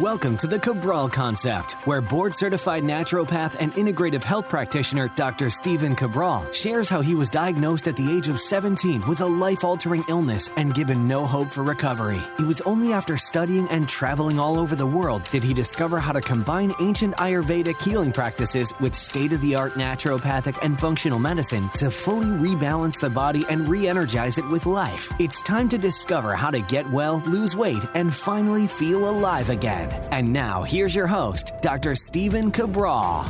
Welcome to the Cabral Concept, where board-certified naturopath and integrative health practitioner Dr. Stephen Cabral shares how he was diagnosed at the age of 17 with a life-altering illness and given no hope for recovery. It was only after studying and traveling all over the world did he discover how to combine ancient Ayurvedic healing practices with state-of-the-art naturopathic and functional medicine to fully rebalance the body and re-energize it with life. It's time to discover how to get well, lose weight, and finally feel alive again. And now, here's your host, Dr. Stephen Cabral.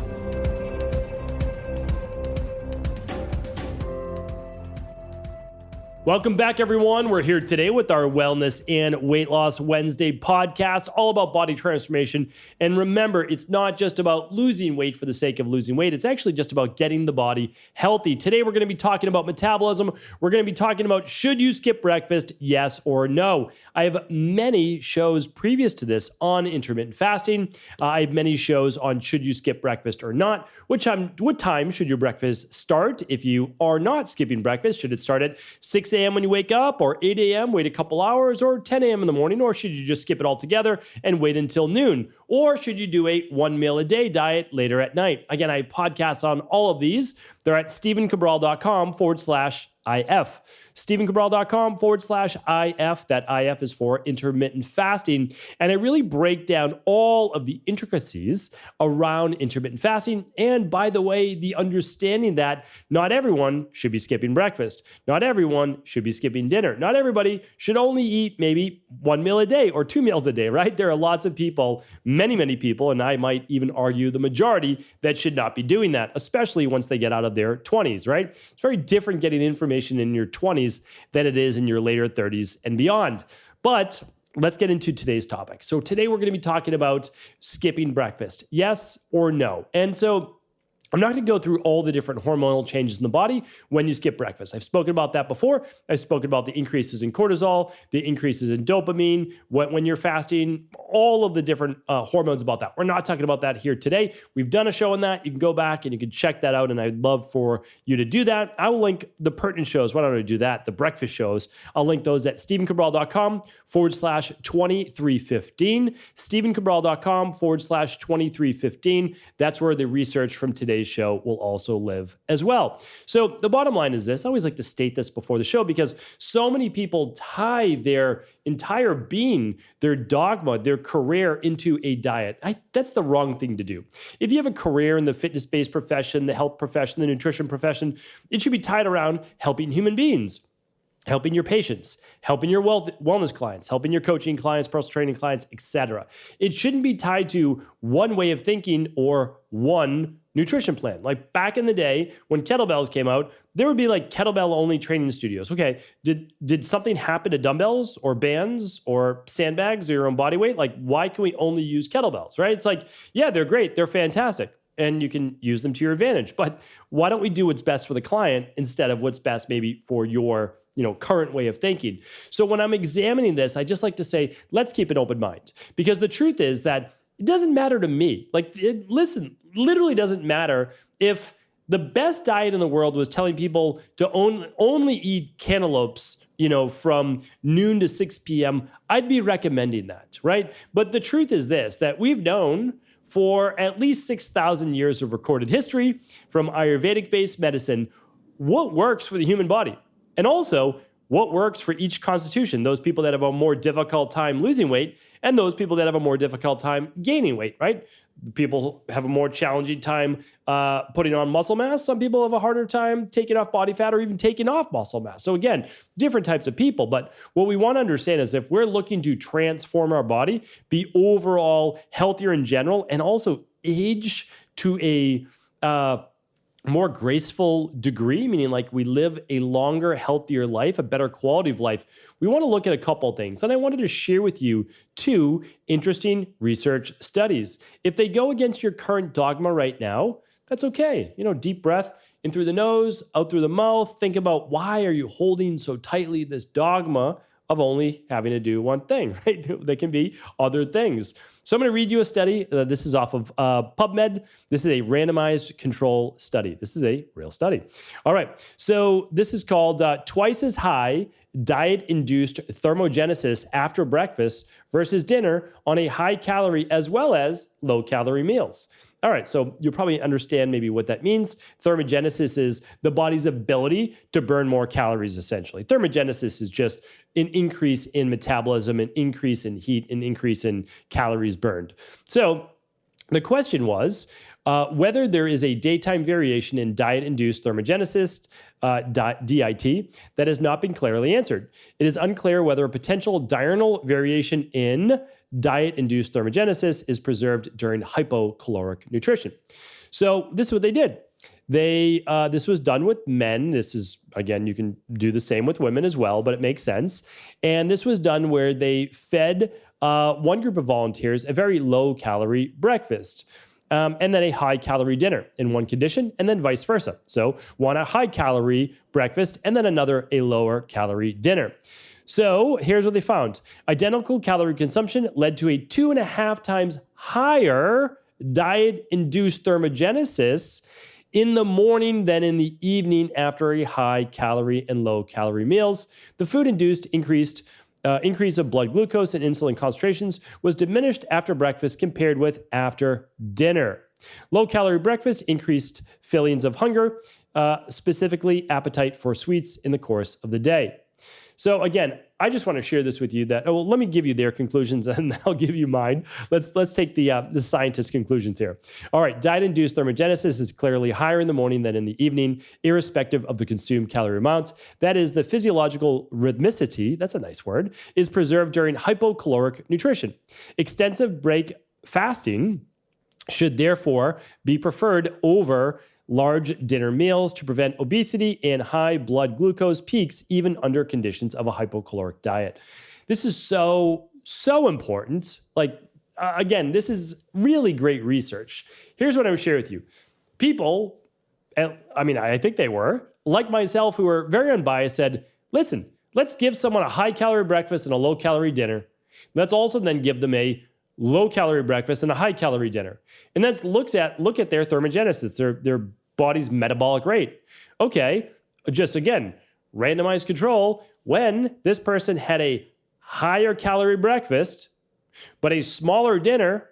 Welcome back, everyone. We're here today with our Wellness and Weight Loss Wednesday podcast, all about body transformation. And remember, it's not just about losing weight for the sake of losing weight. It's actually just about getting the body healthy. Today, we're going to be talking about metabolism. We're going to be talking about, should you skip breakfast, yes or no? I have many shows previous to this on intermittent fasting. I have many shows on should you skip breakfast or not. What time should your breakfast start? If you are not skipping breakfast, should it start at 6 a.m. when you wake up, or 8 a.m., wait a couple hours, or 10 a.m. in the morning, or should you just skip it all together and wait until noon? Or should you do a 1 meal a day diet later at night? Again, I have podcasts on all of these. They're at stephencabral.com/IF. stephencabral.com/IF. That IF is for intermittent fasting. And I really break down all of the intricacies around intermittent fasting. And by the way, the understanding that not everyone should be skipping breakfast. Not everyone should be skipping dinner. Not everybody should only eat maybe 1 meal a day or 2 meals a day, right? There are lots of people, many people, and I might even argue the majority, that should not be doing that, especially once they get out of their 20s, right? It's very different getting information in your 20s than it is in your later 30s and beyond. But let's get into today's topic. So today we're going to be talking about skipping breakfast, yes or no. And so I'm not going to go through all the different hormonal changes in the body when you skip breakfast. I've spoken about that before. I've spoken about the increases in cortisol, the increases in dopamine, when you're fasting, all of the different hormones about that. We're not talking about that here today. We've done a show on that. You can go back and you can check that out, and I'd love for you to do that. I will link the pertinent shows. Why don't I do that? The breakfast shows. I'll link those at stephencabral.com/2315. stephencabral.com/2315. That's where the research from today's show will also live as well. So the bottom line is this. I always like to state this before the show because so many people tie their entire being, their dogma, their career into a diet. That's the wrong thing to do. If you have a career in the fitness-based profession, the health profession, the nutrition profession, it should be tied around helping human beings, helping your patients, helping your wellness clients, helping your coaching clients, personal training clients, etc. It shouldn't be tied to one way of thinking or one nutrition plan. Like back in the day when kettlebells came out, there would be like kettlebell only training studios. Okay, did something happen to dumbbells or bands or sandbags or your own body weight? Like, why can we only use kettlebells, right? It's like, yeah, they're great. They're fantastic. And you can use them to your advantage. But why don't we do what's best for the client instead of what's best maybe for your current way of thinking? So when I'm examining this, I just like to say, let's keep an open mind. Because the truth is that it doesn't matter to me. Literally doesn't matter if the best diet in the world was telling people to only eat cantaloupes, from noon to 6 p.m., I'd be recommending that, right? But the truth is this, that we've known for at least 6,000 years of recorded history from Ayurvedic-based medicine what works for the human body. And also, what works for each constitution, those people that have a more difficult time losing weight and those people that have a more difficult time gaining weight, right? People have a more challenging time putting on muscle mass. Some people have a harder time taking off body fat or even taking off muscle mass. So again, different types of people. But what we want to understand is if we're looking to transform our body, be overall healthier in general, and also age to a more graceful degree, meaning like we live a longer, healthier life, a better quality of life, we want to look at a couple of things. And I wanted to share with you 2 interesting research studies. If they go against your current dogma right now, that's okay. Deep breath in through the nose, out through the mouth. Think about, why are you holding so tightly this dogma of only having to do one thing, right? There can be other things. So I'm going to read you a study. This is off of PubMed. This is a randomized control study. This is a real study. All right. So this is called Twice as High diet-induced thermogenesis after breakfast versus dinner on a high-calorie as well as low-calorie meals. All right, so you'll probably understand maybe what that means. Thermogenesis is the body's ability to burn more calories, essentially. Thermogenesis is just an increase in metabolism, an increase in heat, an increase in calories burned. So the question was whether there is a daytime variation in diet-induced thermogenesis, DIT, that has not been clearly answered. It is unclear whether a potential diurnal variation in diet-induced thermogenesis is preserved during hypocaloric nutrition. So this is what they did. This was done with men. This is, again, you can do the same with women as well, but it makes sense. And this was done where they fed one group of volunteers a very low-calorie breakfast. And then a high-calorie dinner in one condition, and then vice versa. So one a high-calorie breakfast, and then another a lower-calorie dinner. So here's what they found. Identical calorie consumption led to a 2.5 times higher diet-induced thermogenesis in the morning than in the evening after a high-calorie and low-calorie meals. The food-induced increase of blood glucose and insulin concentrations was diminished after breakfast compared with after dinner. Low-calorie breakfast increased feelings of hunger, specifically appetite for sweets in the course of the day. So again, I just want to share this with you that, let me give you their conclusions and I'll give you mine. Let's take the scientists' conclusions here. All right, diet-induced thermogenesis is clearly higher in the morning than in the evening, irrespective of the consumed calorie amount. That is, the physiological rhythmicity, that's a nice word, is preserved during hypocaloric nutrition. Extensive break fasting should therefore be preferred over large dinner meals to prevent obesity and high blood glucose peaks even under conditions of a hypocaloric diet. This is so important. Again, this is really great research. Here's what I would share with you. People, I think they were, like myself, who were very unbiased, said, listen, let's give someone a high-calorie breakfast and a low-calorie dinner. Let's also then give them a low-calorie breakfast and a high-calorie dinner. And let's look at their thermogenesis, their body's metabolic rate. Okay, just again, randomized control. When this person had a higher calorie breakfast, but a smaller dinner,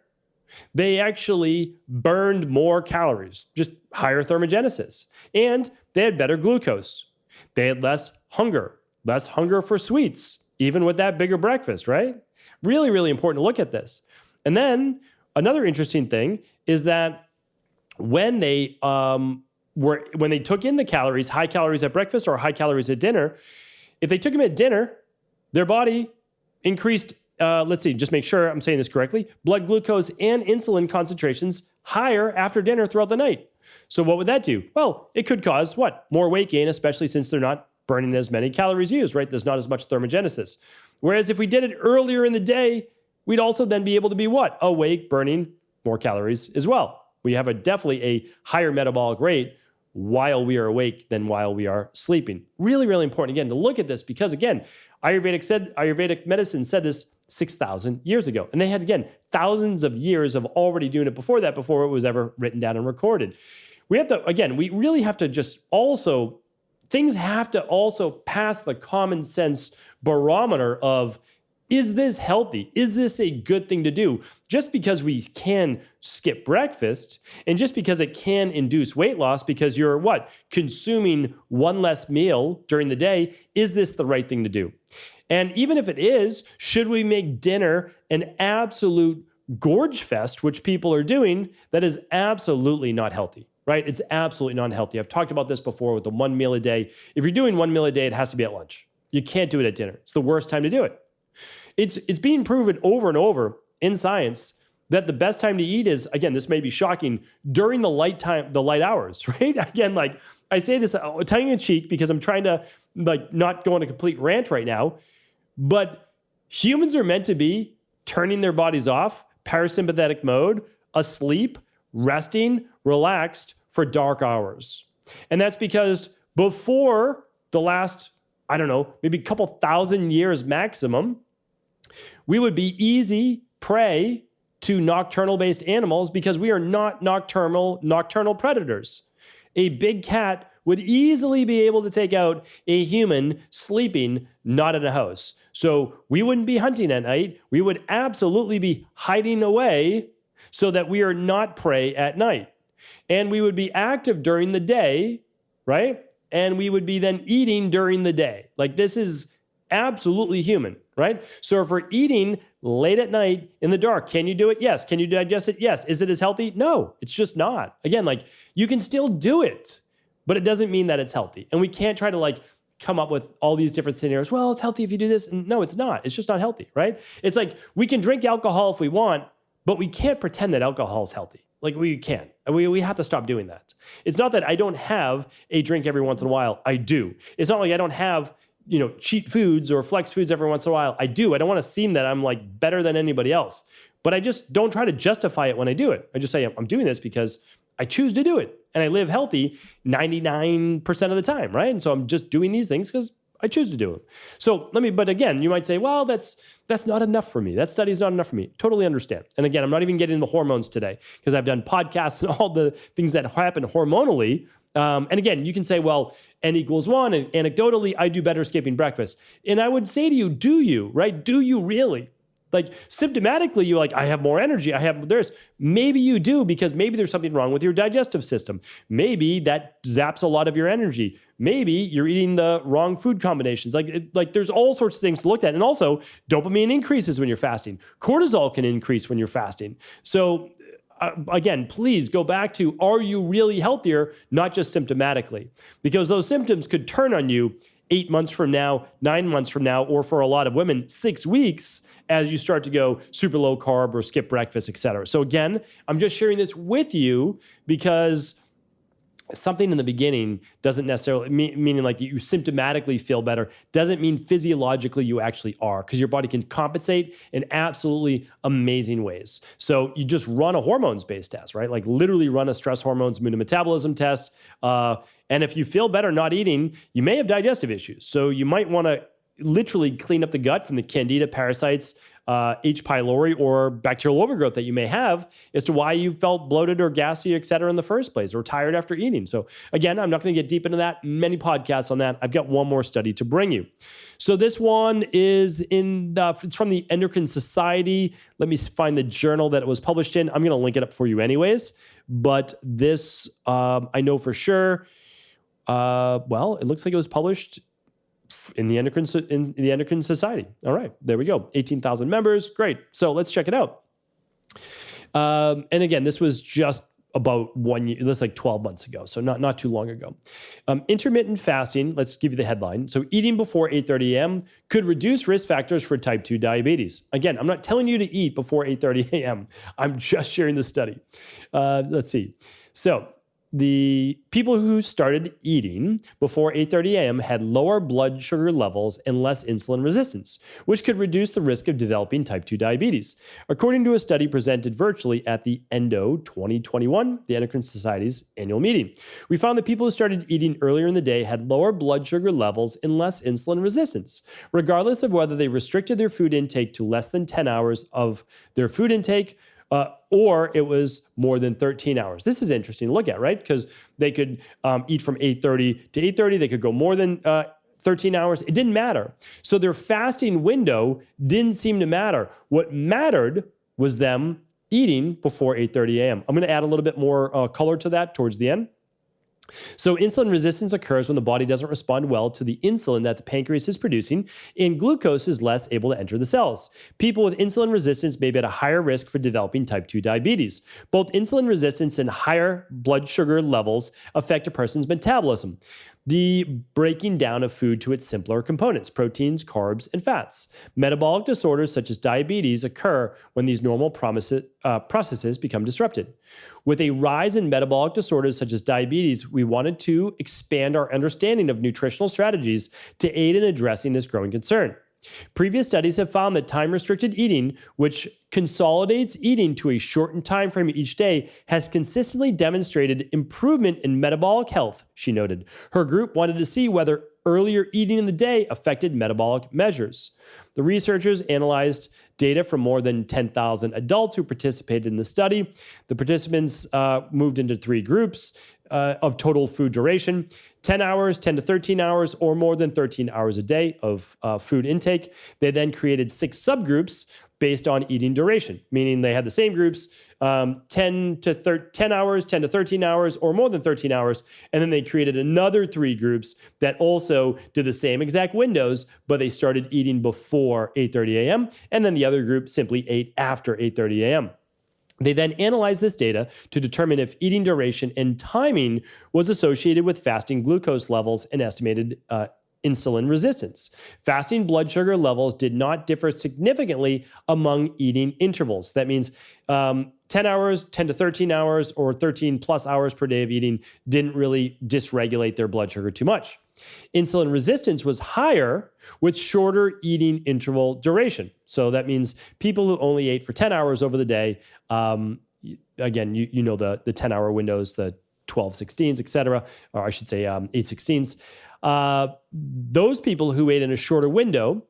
they actually burned more calories, just higher thermogenesis. And they had better glucose. They had less hunger for sweets, even with that bigger breakfast, right? Really, really important to look at this. And then another interesting thing is that when they took in the calories, high calories at breakfast or high calories at dinner, if they took them at dinner, their body increased, just make sure I'm saying this correctly, blood glucose and insulin concentrations higher after dinner throughout the night. So what would that do? Well, it could cause what? More weight gain, especially since they're not burning as many calories used, right? There's not as much thermogenesis. Whereas if we did it earlier in the day, we'd also then be able to be what? Awake, burning more calories as well. We have definitely a higher metabolic rate while we are awake than while we are sleeping. Really, really important, again, to look at this because, again, Ayurvedic medicine said this 6,000 years ago. And they had, again, thousands of years of already doing it before it was ever written down and recorded. We really have to just also, things have to also pass the common sense barometer of, is this healthy? Is this a good thing to do? Just because we can skip breakfast and just because it can induce weight loss because you're consuming one less meal during the day, is this the right thing to do? And even if it is, should we make dinner an absolute gorge fest, which people are doing, that is absolutely not healthy, right? It's absolutely not healthy. I've talked about this before with the one meal a day. If you're doing one meal a day, it has to be at lunch. You can't do it at dinner. It's the worst time to do it. It's being proven over and over in science that the best time to eat is, again, this may be shocking, during the light hours, right? Again, I say this tongue in cheek because I'm trying to not go on a complete rant right now, but humans are meant to be turning their bodies off, parasympathetic mode, asleep, resting, relaxed for dark hours. And that's because before the last, maybe a couple thousand years maximum, we would be easy prey to nocturnal-based animals because we are not nocturnal predators. A big cat would easily be able to take out a human sleeping not in a house. So we wouldn't be hunting at night. We would absolutely be hiding away so that we are not prey at night. And we would be active during the day, right? And we would be then eating during the day. Like, this is absolutely human, right? So if we're eating late at night in the dark, can you do it? Yes. Can you digest it? Yes. Is it as healthy? No, it's just not. Again, like, you can still do it, but it doesn't mean that it's healthy. And we can't try to like come up with all these different scenarios. Well, it's healthy if you do this. No, it's not. It's just not healthy, right? It's like, we can drink alcohol if we want, but we can't pretend that alcohol is healthy. Like, we can't. We have to stop doing that. It's not that I don't have a drink every once in a while. I do. It's not like I don't have, cheat foods or flex foods every once in a while. I do. I don't want to seem that I'm like better than anybody else, but I just don't try to justify it when I do it. I just say, I'm doing this because I choose to do it, and I live healthy 99% of the time, right? And so I'm just doing these things because I choose to do them. So but again, you might say, well, that's not enough for me. That study is not enough for me. Totally understand. And again, I'm not even getting into the hormones today because I've done podcasts and all the things that happen hormonally. And again, you can say, well, N equals 1, and anecdotally, I do better skipping breakfast. And I would say to you, do you, right? Do you really? Like, symptomatically, you're like, I have more energy. Maybe you do, because maybe there's something wrong with your digestive system. Maybe that zaps a lot of your energy. Maybe you're eating the wrong food combinations. Like there's all sorts of things to look at. And also, dopamine increases when you're fasting. Cortisol can increase when you're fasting. So again, please go back to, are you really healthier, not just symptomatically? Because those symptoms could turn on you 8 months from now, 9 months from now, or for a lot of women, 6 weeks, as you start to go super low carb or skip breakfast, et cetera. So again, I'm just sharing this with you because something in the beginning doesn't necessarily meaning like you symptomatically feel better, doesn't mean physiologically you actually are, because your body can compensate in absolutely amazing ways. So you just run a hormones-based test, right? Like, literally run a stress hormones metabolism test. And if you feel better not eating, you may have digestive issues. So you might want to literally clean up the gut from the candida parasites, H. pylori, or bacterial overgrowth that you may have as to why you felt bloated or gassy, et cetera, in the first place, or tired after eating. So again, I'm not going to get deep into that. Many podcasts on that. I've got one more study to bring you. So this one is it's from the Endocrine Society. Let me find the journal that it was published in. I'm going to link it up for you anyways. But this, I know for sure. It looks like it was published in the Endocrine Society. All right, there we go. 18,000 members. Great. So let's check it out. And again, this was just about 1 year. That's like 12 months ago. So not too long ago. Intermittent fasting. Let's give you the headline. So eating before 8:30 a.m. could reduce risk factors for type 2 diabetes. Again, I'm not telling you to eat before 8:30 a.m. I'm just sharing the study. Let's see. So the people who started eating before 8:30 a.m. had lower blood sugar levels and less insulin resistance, which could reduce the risk of developing type 2 diabetes, according to a study presented virtually at the ENDO 2021, the Endocrine Society's annual meeting. We found that people who started eating earlier in the day had lower blood sugar levels and less insulin resistance, regardless of whether they restricted their food intake to less than 10 hours of their food intake, or it was more than 13 hours. This is interesting to look at, right? Because they could eat from 8:30 to 8:30. They could go more than 13 hours. It didn't matter. So their fasting window didn't seem to matter. What mattered was them eating before 8:30 a.m. I'm going to add a little bit more color to that towards the end. So insulin resistance occurs when the body doesn't respond well to the insulin that the pancreas is producing, and glucose is less able to enter the cells. People with insulin resistance may be at a higher risk for developing type 2 diabetes. Both insulin resistance and higher blood sugar levels affect a person's metabolism, the breaking down of food to its simpler components, proteins, carbs, and fats. Metabolic disorders such as diabetes occur when these normal processes become disrupted. With a rise in metabolic disorders such as diabetes, we wanted to expand our understanding of nutritional strategies to aid in addressing this growing concern. Previous studies have found that time-restricted eating, which consolidates eating to a shortened time frame each day, has consistently demonstrated improvement in metabolic health, she noted. Her group wanted to see whether earlier eating in the day affected metabolic measures. The researchers analyzed data from more than 10,000 adults who participated in the study. The participants moved into 3 groups. of total food duration, 10 hours, 10 to 13 hours, or more than 13 hours a day of food intake. They then created 6 subgroups based on eating duration, meaning they had the same groups, 10 hours, 10 to 13 hours, or more than 13 hours. And then they created another 3 groups that also did the same exact windows, but they started eating before 8:30 a.m. And then the other group simply ate after 8:30 a.m. They then analyzed this data to determine if eating duration and timing was associated with fasting glucose levels and estimated insulin resistance. Fasting blood sugar levels did not differ significantly among eating intervals. That means 10 hours, 10 to 13 hours, or 13 plus hours per day of eating didn't really dysregulate their blood sugar too much. Insulin resistance was higher with shorter eating interval duration. So that means people who only ate for 10 hours over the day, again, you know the 10-hour windows, the 12/16s, et cetera, or I should say 8/16s. Those people who ate in a shorter window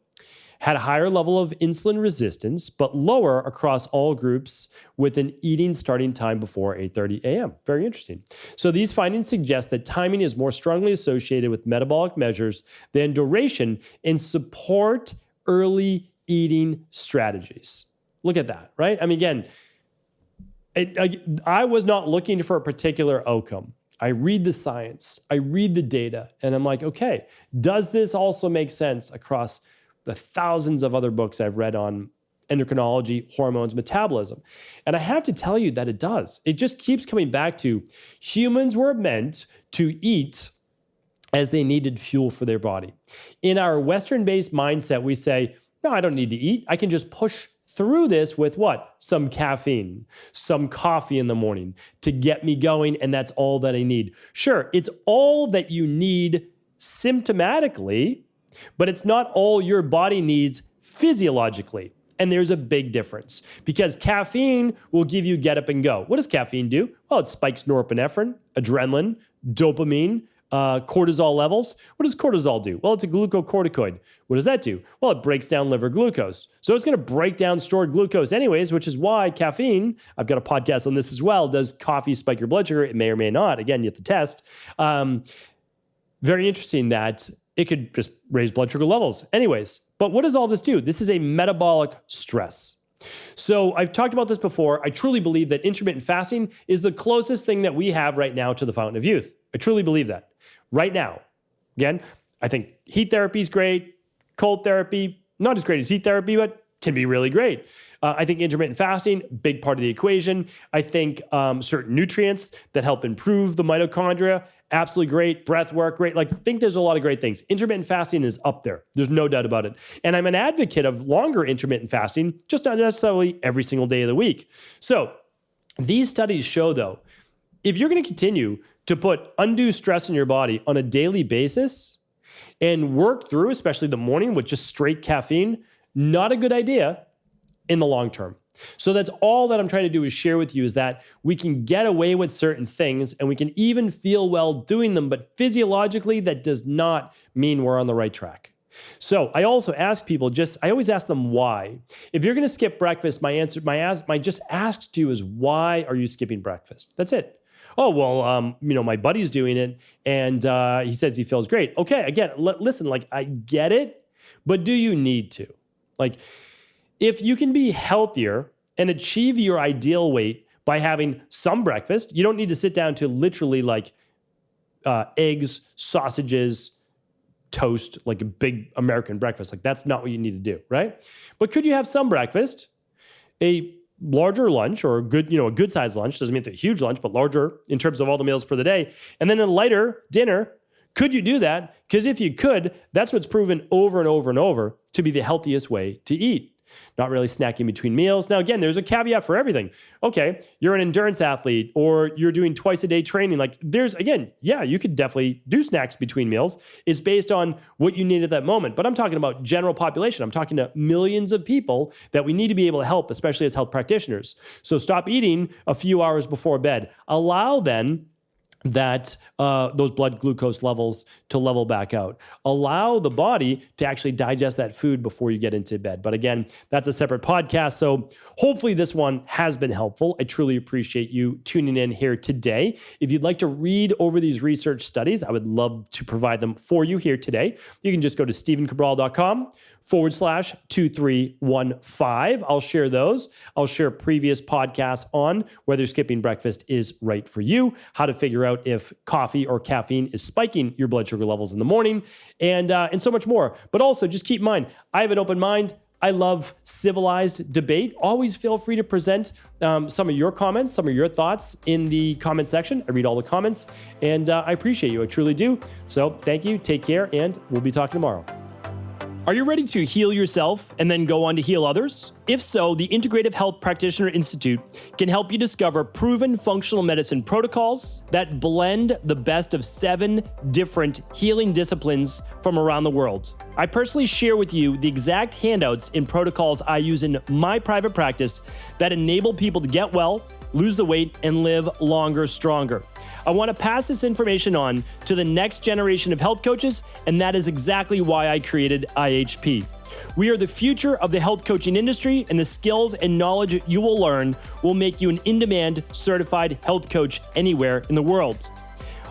had a higher level of insulin resistance, but lower across all groups with an eating starting time before 8:30 a.m. Very interesting. So these findings suggest that timing is more strongly associated with metabolic measures than duration and support early eating strategies. Look at that, right? I mean, again, I was not looking for a particular outcome. I read the science, I read the data, and I'm like, okay, does this also make sense across the thousands of other books I've read on endocrinology, hormones, metabolism? And I have to tell you that it does. It just keeps coming back to humans were meant to eat as they needed fuel for their body. In our Western-based mindset, we say, no, I don't need to eat. I can just push through this with what? Some caffeine, some coffee in the morning to get me going, and that's all that I need. Sure, it's all that you need symptomatically, but it's not all your body needs physiologically. And there's a big difference because caffeine will give you get up and go. What does caffeine do? Well, it spikes norepinephrine, adrenaline, dopamine, cortisol levels. What does cortisol do? Well, it's a glucocorticoid. What does that do? Well, it breaks down liver glucose. So it's going to break down stored glucose anyways, which is why caffeine, I've got a podcast on this as well, does coffee spike your blood sugar? It may or may not. Again, you have to test. Very interesting that it could just raise blood sugar levels. Anyways, but what does all this do? This is a metabolic stress. So I've talked about this before. I truly believe that intermittent fasting is the closest thing that we have right now to the fountain of youth. I truly believe that right now. Again, I think heat therapy is great. Cold therapy, not as great as heat therapy, but can be really great. I think intermittent fasting, big part of the equation. I think certain nutrients that help improve the mitochondria, absolutely great. Breath work, great. Like, I think there's a lot of great things. Intermittent fasting is up there. There's no doubt about it. And I'm an advocate of longer intermittent fasting, just not necessarily every single day of the week. So these studies show, though, if you're going to continue to put undue stress in your body on a daily basis and work through, especially the morning with just straight caffeine, not a good idea in the long term. So that's all that I'm trying to do is share with you is that we can get away with certain things and we can even feel well doing them, but physiologically that does not mean we're on the right track. So I also ask people I always ask them why. If you're going to skip breakfast, my just ask to you is why are you skipping breakfast? That's it. Oh, well, my buddy's doing it and he says he feels great. Okay, again, listen, like I get it, but do you need to? Like, if you can be healthier and achieve your ideal weight by having some breakfast, you don't need to sit down to literally like eggs, sausages, toast, like a big American breakfast. Like, that's not what you need to do, right? But could you have some breakfast, a larger lunch or a good sized lunch, doesn't mean it's a huge lunch, but larger in terms of all the meals for the day, and then a lighter dinner? Could you do that? Because if you could, that's what's proven over and over and over to be the healthiest way to eat. Not really snacking between meals. Now, again, there's a caveat for everything. Okay, you're an endurance athlete or you're doing twice a day training. Like you could definitely do snacks between meals. It's based on what you need at that moment. But I'm talking about general population. I'm talking to millions of people that we need to be able to help, especially as health practitioners. So stop eating a few hours before bed. Allow then those blood glucose levels to level back out. Allow the body to actually digest that food before you get into bed. But again, that's a separate podcast. So hopefully this one has been helpful. I truly appreciate you tuning in here today. If you'd like to read over these research studies, I would love to provide them for you here today. You can just go to stephencabral.com/2315. I'll share those. I'll share previous podcasts on whether skipping breakfast is right for you, how to figure out if coffee or caffeine is spiking your blood sugar levels in the morning, and so much more. But also just keep in mind, I have an open mind. I love civilized debate. Always feel free to present some of your comments, some of your thoughts in the comment section. I read all the comments, and I appreciate you. I truly do. So thank you. Take care, and we'll be talking tomorrow. Are you ready to heal yourself and then go on to heal others? If so, the Integrative Health Practitioner Institute can help you discover proven functional medicine protocols that blend the best of 7 different healing disciplines from around the world. I personally share with you the exact handouts and protocols I use in my private practice that enable people to get well, lose the weight, and live longer, stronger. I want to pass this information on to the next generation of health coaches, and that is exactly why I created IHP. We are the future of the health coaching industry, and the skills and knowledge you will learn will make you an in-demand certified health coach anywhere in the world.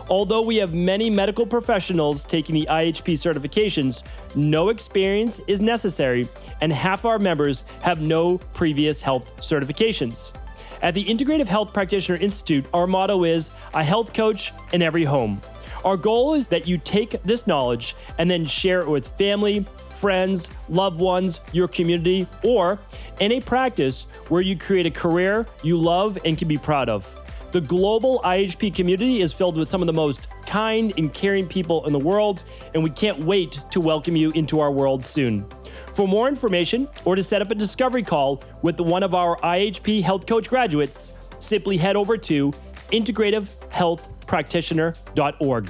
Although we have many medical professionals taking the IHP certifications, no experience is necessary, and half our members have no previous health certifications. At the Integrative Health Practitioner Institute, our motto is a health coach in every home. Our goal is that you take this knowledge and then share it with family, friends, loved ones, your community, or in a practice where you create a career you love and can be proud of. The global IHP community is filled with some of the most kind and caring people in the world, and we can't wait to welcome you into our world soon. For more information or to set up a discovery call with one of our IHP Health Coach graduates, simply head over to integrativehealthpractitioner.org.